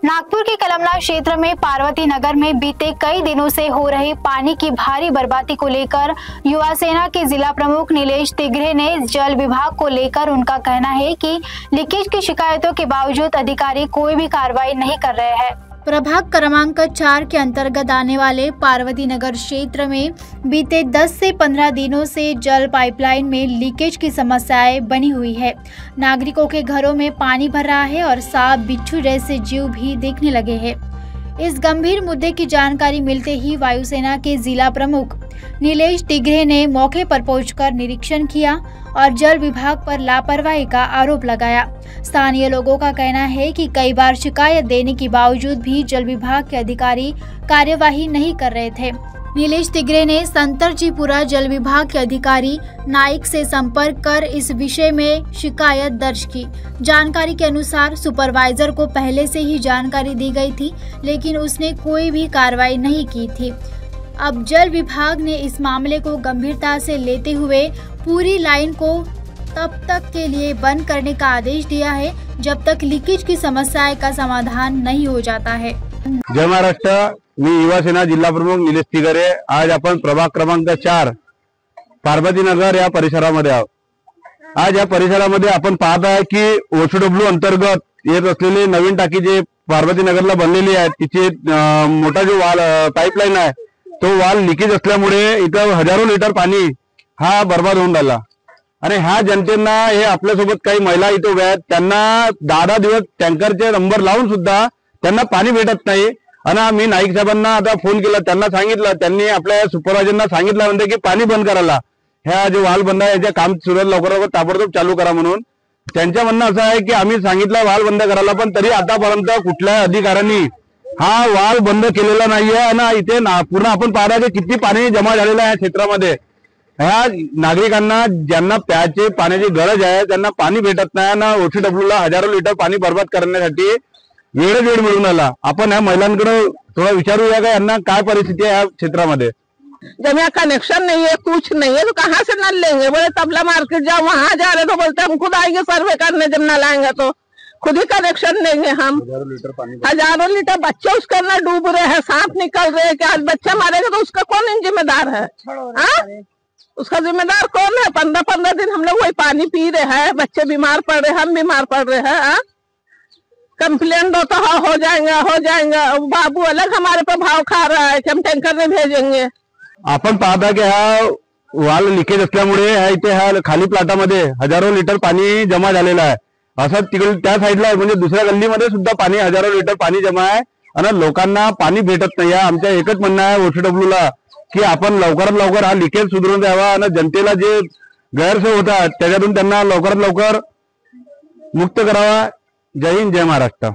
नागपुर के कलमना क्षेत्र में पार्वती नगर में बीते कई दिनों से हो रही पानी की भारी बर्बादी को लेकर युवा सेना के जिला प्रमुख नीलेश तिगरे ने जल विभाग को लेकर उनका कहना है कि लीकेज की शिकायतों के बावजूद अधिकारी कोई भी कार्रवाई नहीं कर रहे हैं। प्रभाग क्रमांक 4 के अंतर्गत आने वाले पार्वती नगर क्षेत्र में बीते 10 से 15 दिनों से जल पाइपलाइन में लीकेज की समस्याएं बनी हुई है। नागरिकों के घरों में पानी भर रहा है और सांप बिच्छू जैसे जीव भी दिखने लगे हैं। इस गंभीर मुद्दे की जानकारी मिलते ही वायुसेना के जिला प्रमुख नीलेश तिगरे ने मौके पर पहुंचकर निरीक्षण किया और जल विभाग पर लापरवाही का आरोप लगाया। स्थानीय लोगों का कहना है कि कई बार शिकायत देने के बावजूद भी जल विभाग के अधिकारी कार्यवाही नहीं कर रहे थे। नीलेश तिगरे ने संतरजीपुरा जल विभाग के अधिकारी नाइक से संपर्क कर इस विषय में शिकायत दर्ज की। जानकारी के अनुसार सुपरवाइजर को पहले से ही जानकारी दी गई थी, लेकिन उसने कोई भी कार्रवाई नहीं की थी। अब जल विभाग ने इस मामले को गंभीरता से लेते हुए पूरी लाइन को तब तक के लिए बंद करने का आदेश दिया है जब तक लीकेज की समस्या का समाधान नहीं हो जाता है। जय महाराष्ट्र, मी युवा सेना जिल्हा प्रमुख नीलेश तिगरे। आज आपण प्रभाग क्रमांक 4 पार्वती नगर या परिसरामध्ये आहोत। आज या परिसरामध्ये आपण पाहत आहे की ओशडब्ल्यू अंतर्गत येत असलेली नवीन टाकी जे पार्वती नगरला बनलेली आहे, तिचे मोठा जो वाल पाइपलाइन आहे तो वाल लीकेज असल्यामुळे इथं हजारो लिटर पाणी हा बर्बाद होऊन राहिला। आणि ह्या जनतेना हे आपल्यासोबत काही महिला इथं उभ्या आहेत, त्यांना 10 दिवस टँकरचे नंबर लावून सुद्धा त्यांना पाणी भेटत नाही। आणि मी नाईक साहेबांना आता फोन केला, त्यांना सांगितलं, त्यांनी आपल्या सुपरवायझरना सांगितलं म्हणते की पाणी बंद करायला, ह्या जो वाल बंद आहे याचे काम लवकरात ताबडतोब चालू करा म्हणून। त्यांचं म्हणणं असं आहे की आम्ही सांगितलं वाल बंद करायला, पण तरी आतापर्यंत कुठल्याही अधिकाऱ्यांनी हा वाल बंद केलेला नाहीये। आणि इथे पूर्ण आपण पाहता की किती पाणी जमा झालेलं आहे क्षेत्रामध्ये। ह्या नागरिकांना ज्यांना प्यायचे पाण्याची गरज आहे त्यांना पाणी भेटत नाही ना। ओसीडब्ल्यूला हजारो लिटर पाणी बर्बाद करण्यासाठी वेळ मिळून आला। आपण ह्या महिलांकडे थोड़ा विचारूया का यांना काय परिस्थिती है क्षेत्रामध्ये। जब यहाँ कनेक्शन नहीं है, कुछ नहीं है, तो कहाँ से नल लेंगे? बोले तबला मार्केट जाओ, वहाँ जा रहे तो बोलते हम खुद आएंगे सर्वे करने, जब नल आएंगे तो खुद ही कनेक्शन देंगे हम। हजारों लीटर बच्चे उसके अंदर डूब रहे हैं, सांप निकल रहे हैं। कि आज बच्चे मारेंगे तो उसका कौन जिम्मेदार है? उसका जिम्मेदार कौन है? 15-15 दिन हम लोग वही पानी पी रहे हैं, बच्चे बीमार पड़ रहे हैं, हम बीमार पड़ रहे हैं। कंप्लेंट दो तो हो जाएगा। बाबू अलग हमारे पे भाव खा रहा है कि हम टैंकर नहीं भेजेंगे। आपण पाहता की हा वाल लीकेज असल्यामुळे इथे ह्या खाली प्लॉटामध्ये हजारो लिटर पाणी जमा झालेलं आहे। असं तिकडे त्या साईडला म्हणजे दुसऱ्या गल्लीमध्ये सुद्धा पाणी हजारो लिटर पाणी जमा आहे आणि लोकांना पाणी भेटत नाही। आमचं एकच म्हणणं आहे ओसीडब्ल्यूला की आपण लवकरात लवकर हा लीकेज सुधारून द्यावा आणि जनतेला जे गैरसोय होतात त्याच्यातून त्यांना लवकरात लवकर मुक्त करावा। जय हिंद, जय महाराष्ट्र।